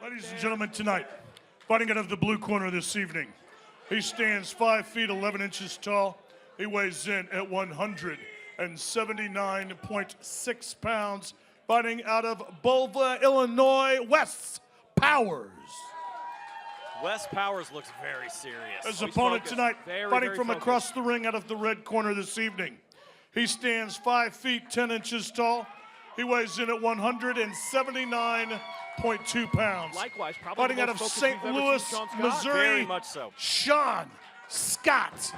Ladies and gentlemen, tonight, fighting out of the blue corner this evening, he stands 5 feet 11 inches tall. He weighs in at 179.6 pounds. Fighting out of Bulva, Illinois, Wes Powers. Wes Powers looks very serious. His opponent tonight, fighting from across the ring out of the red corner this evening. He stands 5 feet 10 inches tall. He weighs in at 179.2 pounds. Likewise, probably fighting out of St. Louis, Missouri, very much so. Shaun Scott.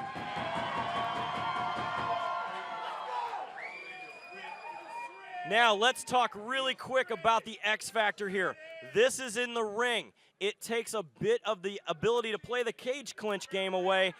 Now, let's talk really quick about the X factor here. This is in the ring. It takes a bit of the ability to play the cage clinch game away,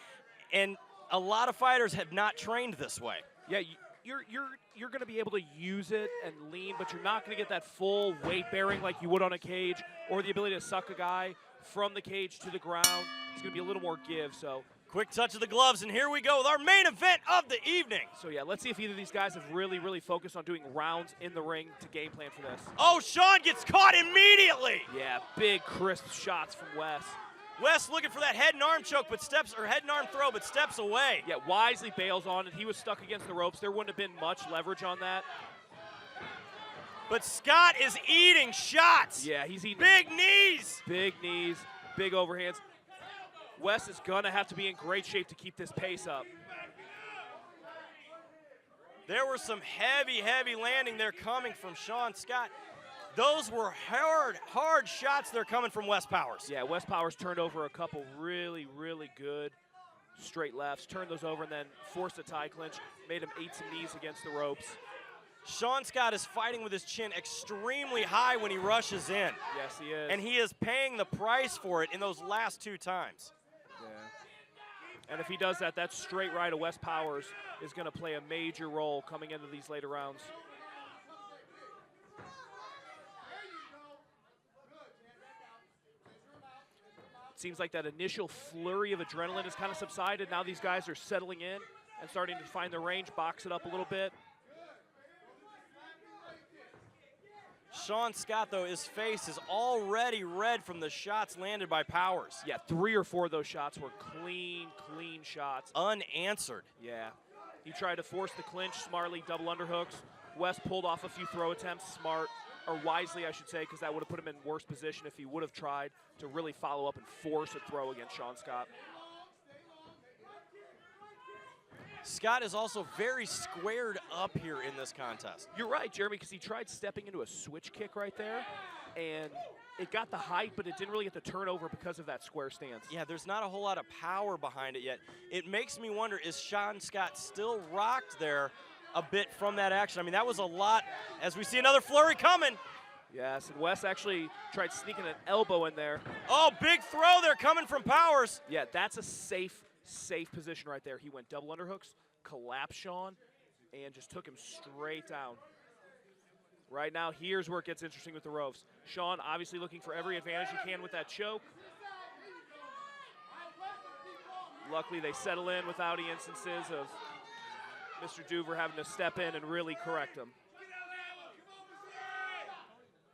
and a lot of fighters have not trained this way. Yeah, you're going to be able to use it and lean, but you're not going to get that full weight bearing like you would on a cage, or the ability to suck a guy from the cage to the ground. It's going to be a little more give, so. Quick touch of the gloves, and here we go with our main event of the evening. So yeah, let's see if either of these guys have really focused on doing rounds in the ring to game plan for this. Oh, Shaun gets caught immediately. Yeah, big crisp shots from Wes. Wes looking for that head and arm choke, but steps, or head and arm throw, but steps away. Yeah, wisely bails on it. He was stuck against the ropes. There wouldn't have been much leverage on that. But Scott is eating shots. Yeah, he's eating. Big knees. Big knees, big overhands. Wes is going to have to be in great shape to keep this pace up. There were some heavy landing there coming from Shaun Scott. Those were hard shots there coming from Wes Powers. Yeah, Wes Powers turned over a couple really good straight lefts, turned those over and then forced a tie clinch, made him eat some knees against the ropes. Shaun Scott is fighting with his chin extremely high when he rushes in. Yes, he is. And he is paying the price for it in those last two times. Yeah. And if he does that, that straight right of Wes Powers is going to play a major role coming into these later rounds. It seems like that initial flurry of adrenaline has kind of subsided. Now these guys are settling in and starting to find their range, box it up a little bit. Shaun Scott, though, his face is already red from the shots landed by Powers. Yeah, 3 or 4 of those shots were clean shots. Unanswered. Yeah. He tried to force the clinch smartly, double underhooks. Wes pulled off a few throw attempts, wisely, I should say, because that would have put him in worse position if he would have tried to really follow up and force a throw against Shaun Scott. Scott is also very squared up here in this contest. You're right, Jeremy, because he tried stepping into a switch kick right there, and it got the height, but it didn't really get the turnover because of that square stance. Yeah, there's not a whole lot of power behind it yet. It makes me wonder, is Shaun Scott still rocked there a bit from that action? I mean, that was a lot, as we see another flurry coming. Yes, and Wes actually tried sneaking an elbow in there. Oh, big throw there coming from Powers. Yeah, that's a safe position right there. He went double underhooks, collapsed Shaun, and just took him straight down. Right now, here's where it gets interesting with the ropes. Shaun obviously looking for every advantage he can with that choke. Luckily, they settle in without any instances of Mr. Duver having to step in and really correct him.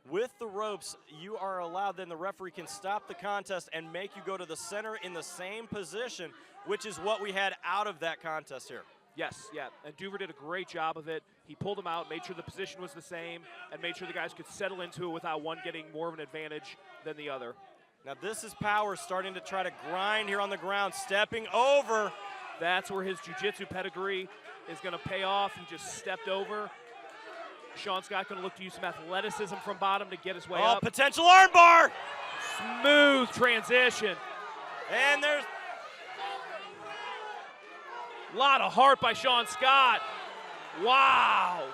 With the ropes, you are allowed, then the referee can stop the contest and make you go to the center in the same position, which is what we had out of that contest here. Yes, yeah, and Duver did a great job of it. He pulled him out, made sure the position was the same, and made sure the guys could settle into it without one getting more of an advantage than the other. Now this is Powers starting to try to grind here on the ground, stepping over. That's where his jiu-jitsu pedigree is going to pay off. He just stepped over. Shaun Scott going to look to use some athleticism from bottom to get his way up. Potential armbar. Smooth transition. And there's a lot of heart by Shaun Scott. Wow.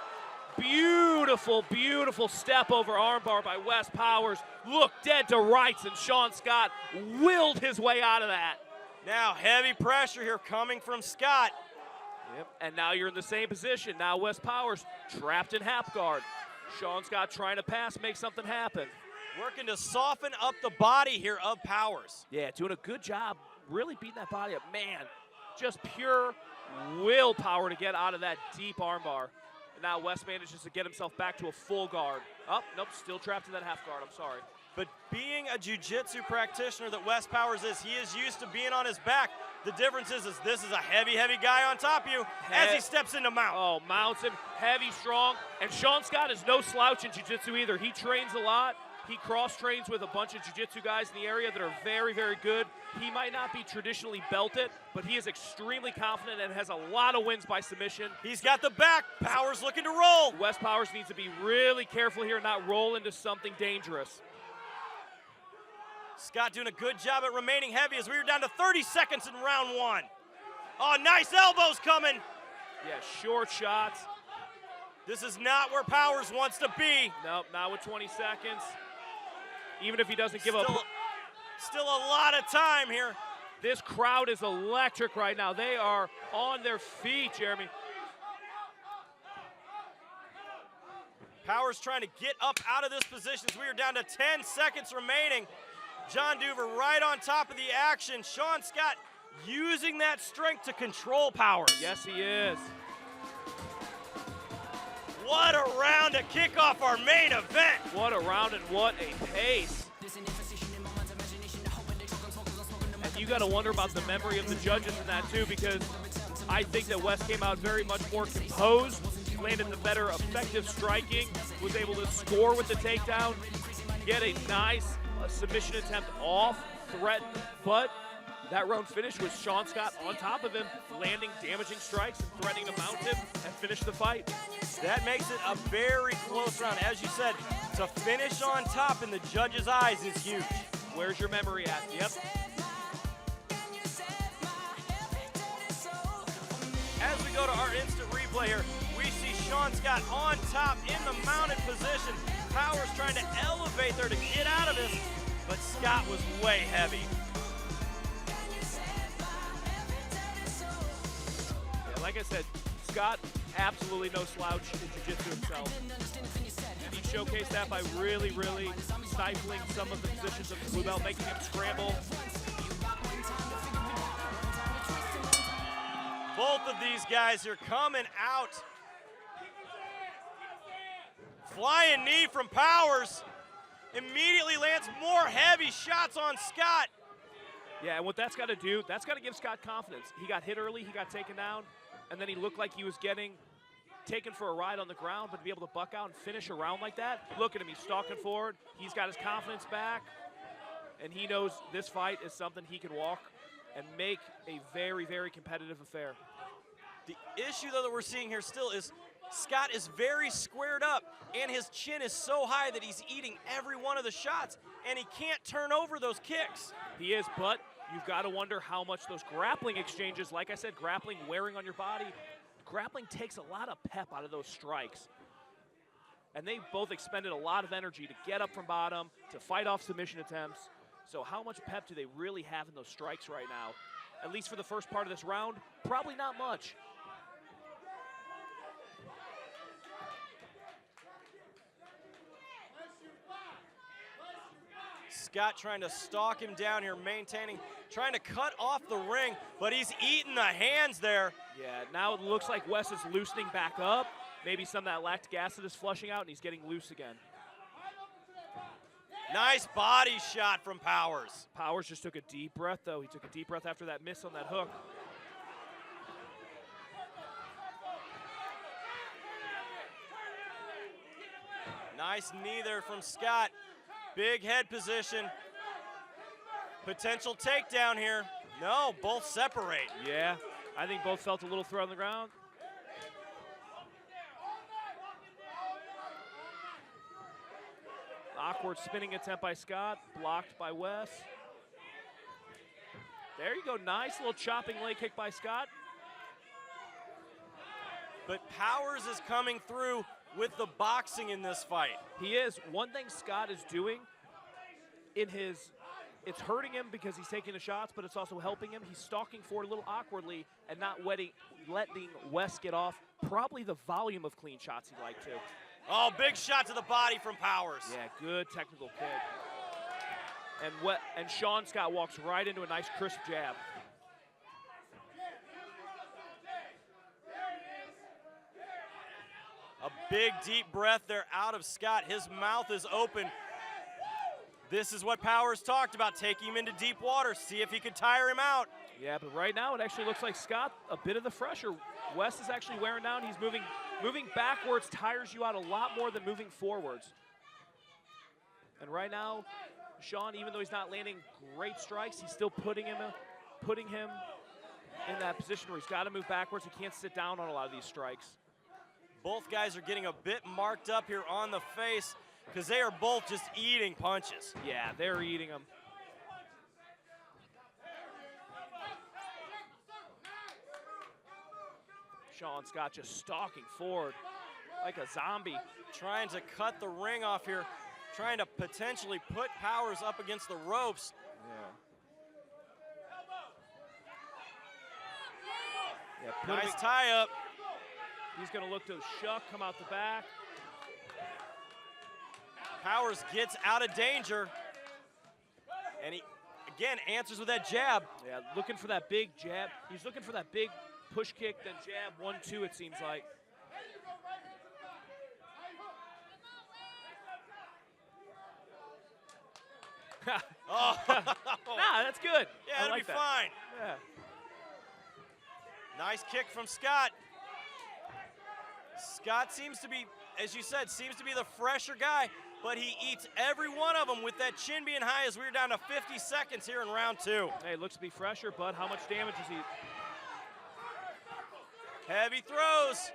Beautiful step over armbar by Wes Powers. Looked dead to rights, and Shaun Scott willed his way out of that. Now heavy pressure here coming from Scott. Yep. And now you're in the same position. Now Wes Powers trapped in half guard. Shaun Scott trying to pass, make something happen. Working to soften up the body here of Powers. Yeah, doing a good job really beating that body up. Man, just pure willpower to get out of that deep armbar. And now Wes manages to get himself back to a full guard. Oh, nope, still trapped in that half guard, I'm sorry. But being a jiu-jitsu practitioner that Wes Powers is, he is used to being on his back. The difference is this is a heavy, heavy guy on top of you as he steps into mount. Oh, mounts him, heavy, strong. And Shaun Scott is no slouch in jiu-jitsu either. He trains a lot. He cross-trains with a bunch of jiu-jitsu guys in the area that are very, very good. He might not be traditionally belted, but he is extremely confident and has a lot of wins by submission. He's got the back. Powers looking to roll. Wes Powers needs to be really careful here and not roll into something dangerous. Scott doing a good job at remaining heavy as we are down to 30 seconds in round 1. Oh, nice elbows coming. Yeah, short shots. This is not where Powers wants to be. Nope, not with 20 seconds. Even if he doesn't give up. Still a lot of time here. This crowd is electric right now. They are on their feet, Jeremy. Powers trying to get up out of this position as we are down to 10 seconds remaining. John Duver right on top of the action. Shaun Scott using that strength to control Powers. Yes, he is. What a round to kick off our main event. What a round and what a pace. And you got to wonder about the memory of the judges in that too, because I think that Wes came out very much more composed, landed the better effective striking, was able to score with the takedown, get a nice submission attempt off, threatened, but that round finished with Shaun Scott on top of him, landing damaging strikes and threatening to mount him and finish the fight. That makes it a very close round. As you said, to finish on top in the judges' eyes is huge. Where's your memory at? Yep. As we go to our instant replay here, we see Shaun Scott on top in the mounted position. Powers trying to elevate there to get out of this, but Scott was way heavy. Yeah, like I said, Scott, absolutely no slouch in jiu-jitsu himself. And he showcased that by really, really stifling some of the positions of the blue belt, making him scramble. Both of these guys are coming out. Flying knee from Powers. Immediately lands more heavy shots on Scott. Yeah, and what that's got to do, that's got to give Scott confidence. He got hit early, he got taken down, and then he looked like he was getting taken for a ride on the ground, but to be able to buck out and finish a round like that, look at him, he's stalking forward, he's got his confidence back, and he knows this fight is something he can walk and make a very, very competitive affair. The issue, though, that we're seeing here still is Scott is very squared up, and his chin is so high that he's eating every one of the shots, and he can't turn over those kicks. He is, but you've got to wonder how much those grappling exchanges, like I said, grappling wearing on your body, grappling takes a lot of pep out of those strikes. And they both expended a lot of energy to get up from bottom, to fight off submission attempts. So how much pep do they really have in those strikes right now? At least for the first part of this round, probably not much. Scott trying to stalk him down here, trying to cut off the ring, but he's eating the hands there. Yeah, now it looks like Wes is loosening back up. Maybe some of that lactic acid is flushing out and he's getting loose again. Nice body shot from Powers. Powers just took a deep breath, though. He took a deep breath after that miss on that hook. Nice knee there from Scott. Big head position. Potential takedown here. No, both separate. Yeah, I think both felt a little throw on the ground. Awkward spinning attempt by Scott, blocked by Wes. There you go, nice little chopping leg kick by Scott. But Powers is coming through with the boxing in this fight. He is. One thing Scott is doing in his, it's hurting him because he's taking the shots, but it's also helping him. He's stalking forward a little awkwardly and not letting Wes get off probably the volume of clean shots he'd like to. Oh, big shot to the body from Powers. Yeah, good technical kick. And Shaun Scott walks right into a nice crisp jab. A big deep breath there out of Scott. His mouth is open. This is what Powers talked about, taking him into deep water, see if he could tire him out. Yeah, but right now it actually looks like Scott, a bit of the fresher. Wes is actually wearing down. He's moving backwards tires you out a lot more than moving forwards. And right now, Shaun, even though he's not landing great strikes, he's still putting him in that position where he's got to move backwards. He can't sit down on a lot of these strikes. Both guys are getting a bit marked up here on the face because they are both just eating punches. Yeah, they're eating them. Shaun Scott just stalking forward like a zombie. Trying to cut the ring off here, trying to potentially put Powers up against the ropes. Yeah, nice tie-up. He's going to look to shuck, come out the back. Powers gets out of danger. And he, again, answers with that jab. Yeah, looking for that big jab. He's looking for that big push kick, then jab, 1-2 it seems like. Oh. Nah, that's good. Yeah, it'll like be that. fine. Yeah. Nice kick from Scott. Scott seems to be, as you said, seems to be the fresher guy, but he eats every one of them with that chin being high as we're down to 50 seconds here in round 2. Hey, looks to be fresher, but how much damage is he? Heavy throws.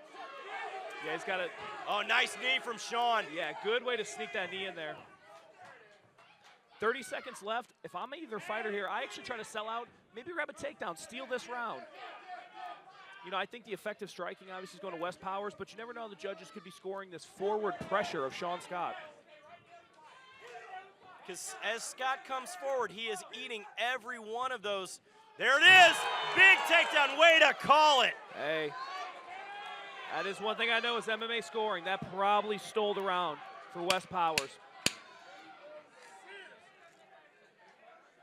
Yeah, he's got a... Oh, nice knee from Shaun. Yeah, good way to sneak that knee in there. 30 seconds left. If I'm either fighter here, I actually try to sell out, maybe grab a takedown, steal this round. You know, I think the effective striking obviously is going to Wes Powers, but you never know, the judges could be scoring this forward pressure of Shaun Scott. Because as Scott comes forward, he is eating every one of those. There it is! Big takedown, way to call it! Hey, that is one thing I know is MMA scoring. That probably stole the round for Wes Powers.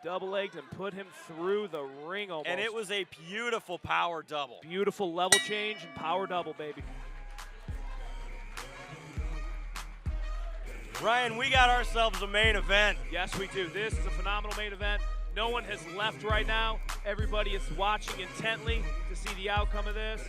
Double-legged and put him through the ring almost. And it was a beautiful power double. Beautiful level change and power double, baby. Ryan, we got ourselves a main event. Yes, we do. This is a phenomenal main event. No one has left right now. Everybody is watching intently to see the outcome of this.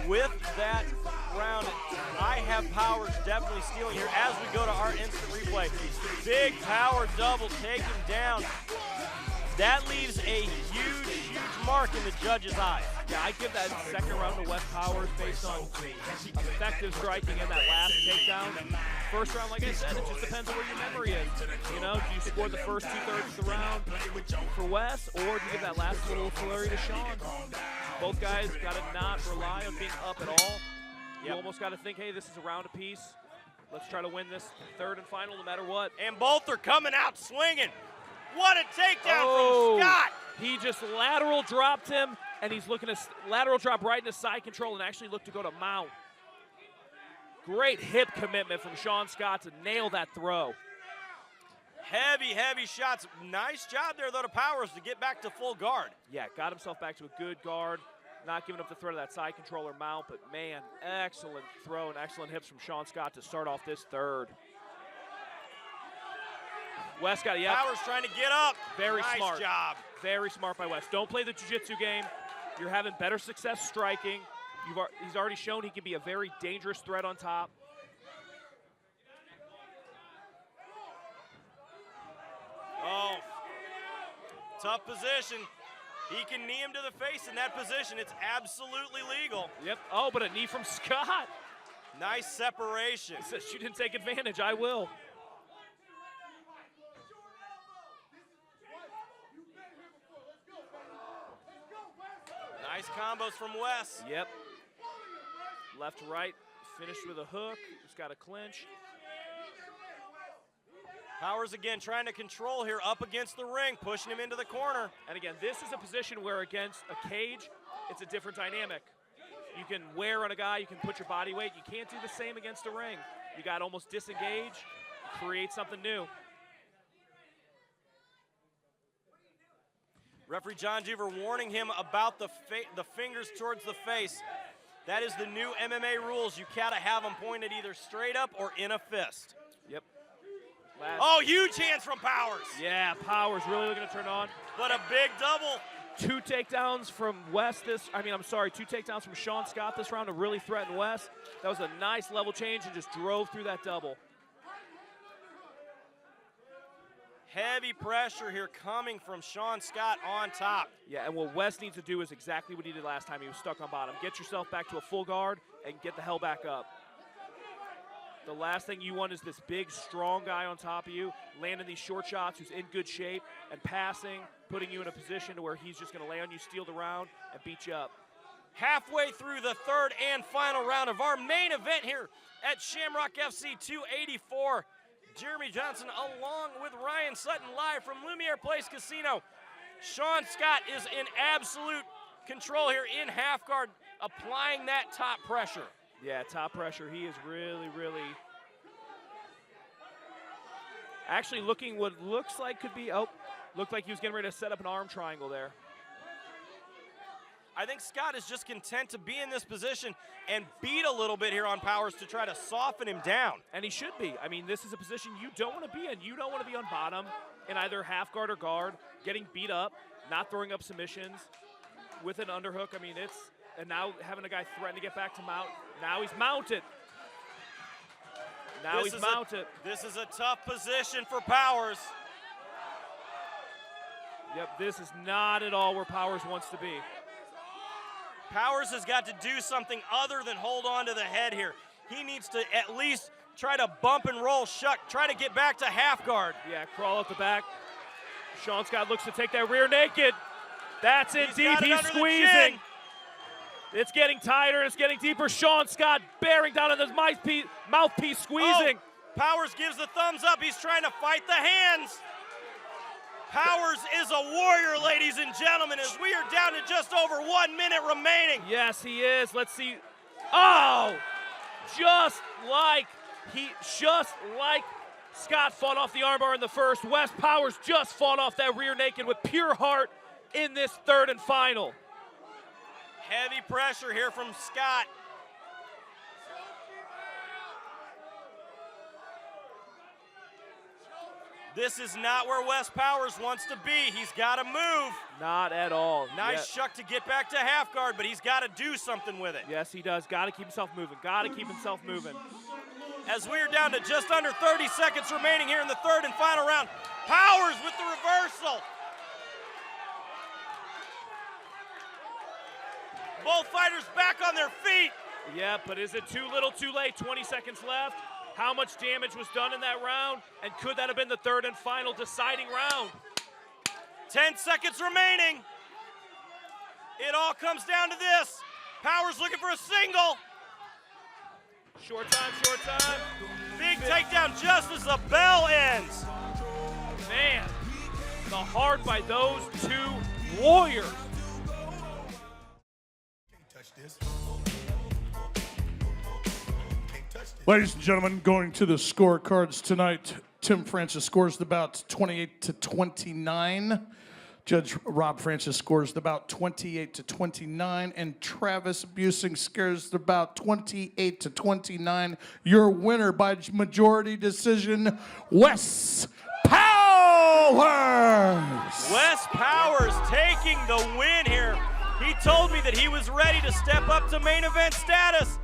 With that round, I have Powers definitely stealing here as we go to our instant replay. Big power double, take him down. That leaves a huge, huge mark in the judge's eye. Yeah, I give that second round to Wes Powers based on effective striking in that last takedown. First round, like I said, it just depends on where your memory is. You know, do you score the first 2/3 of the round for Wes, or do you give that last little flurry to Shaun? Both guys got to not rely on being up at all. You almost got to think, hey, this is a round apiece. Let's try to win this third and final no matter what. And both are coming out swinging. What a takedown from Scott! He just lateral dropped him, and he's looking to lateral drop right into side control and actually look to go to mount. Great hip commitment from Shaun Scott to nail that throw. Heavy, heavy shots. Nice job there, though, to Powers to get back to full guard. Yeah, got himself back to a good guard. Not giving up the threat of that side controller mount, but man, excellent throw and excellent hips from Shaun Scott to start off this third. Wes got it, Powers trying to get up. Very nice smart. job. Very smart by Wes. Don't play the jiu-jitsu game. You're having better success striking. He's already shown he can be a very dangerous threat on top. Oh, tough position. He can knee him to the face in that position. It's absolutely legal. Yep. Oh, but a knee from Scott. Nice separation. He says, you didn't take advantage. I will. Nice combos from Wes. Yep. Left to right. Finished with a hook. He's got a clinch. Powers again trying to control here up against the ring, pushing him into the corner. And again, this is a position where against a cage, it's a different dynamic. You can wear on a guy, you can put your body weight. You can't do the same against a ring. You got to almost disengage, create something new. Referee John Jeever warning him about the fingers towards the face. That is the new MMA rules. You gotta have them pointed either straight up or in a fist. Yep. Oh, huge hands from Powers. Yeah, Powers really looking to turn on. But a big double. Two takedowns from two takedowns from Shaun Scott this round to really threaten Wes. That was a nice level change and just drove through that double. Heavy pressure here coming from Shaun Scott on top. Yeah, and what Wes needs to do is exactly what he did last time. He was stuck on bottom. Get yourself back to a full guard and get the hell back up. The last thing you want is this big, strong guy on top of you, landing these short shots, who's in good shape, and passing, putting you in a position to where he's just going to lay on you, steal the round, and beat you up. Halfway through the third and final round of our main event here at Shamrock FC 284. Jeremy Johnson along with Ryan Sutton live from Lumiere Place Casino. Shaun Scott is in absolute control here in half guard, applying that top pressure. Yeah, top pressure. He is really, really actually looking what looks like could be, looked like he was getting ready to set up an arm triangle there. I think Scott is just content to be in this position and beat a little bit here on Powers to try to soften him down. And he should be. I mean, this is a position you don't want to be in. You don't want to be on bottom in either half guard or guard, getting beat up, not throwing up submissions with an underhook. I mean, and now having a guy threaten to get back to mount. Now he's mounted. This is a tough position for Powers. Yep, this is not at all where Powers wants to be. Powers has got to do something other than hold on to the head here. He needs to at least try to bump and roll Shuck, try to get back to half guard. Yeah, crawl up the back. Shaun Scott looks to take that rear naked. That's it deep, he's squeezing. It's getting tighter, it's getting deeper. Shaun Scott bearing down on his mouthpiece, squeezing. Oh, Powers gives the thumbs up, he's trying to fight the hands. Powers is a warrior, ladies and gentlemen, as we are down to just over 1 minute remaining. Yes, he is. Let's see. Oh, just like Scott fought off the armbar in the first, Wes Powers just fought off that rear naked with pure heart in this third and final. Heavy pressure here from Scott. This is not where Wes Powers wants to be. He's got to move. Not at all. Nice shuck to get back to half guard, but he's got to do something with it. Yes, he does. Got to keep himself moving. Got to keep himself moving. As we are down to just under 30 seconds remaining here in the third and final round. Powers with the reversal. Both fighters back on their feet. Yeah, but is it too little, too late? 20 seconds left. How much damage was done in that round? And could that have been the third and final deciding round? 10 seconds remaining. It all comes down to this. Powers looking for a single. Short time, short time. Big takedown just as the bell ends. Man, the heart by those two warriors. Can't touch this. Ladies and gentlemen, going to the scorecards tonight, Tim Francis scores the bout 28-29. Judge Rob Francis scores the bout 28-29, and Travis Busing scares the bout 28-29. Your winner by majority decision, Wes Powers. Wes Powers taking the win here. He told me that he was ready to step up to main event status.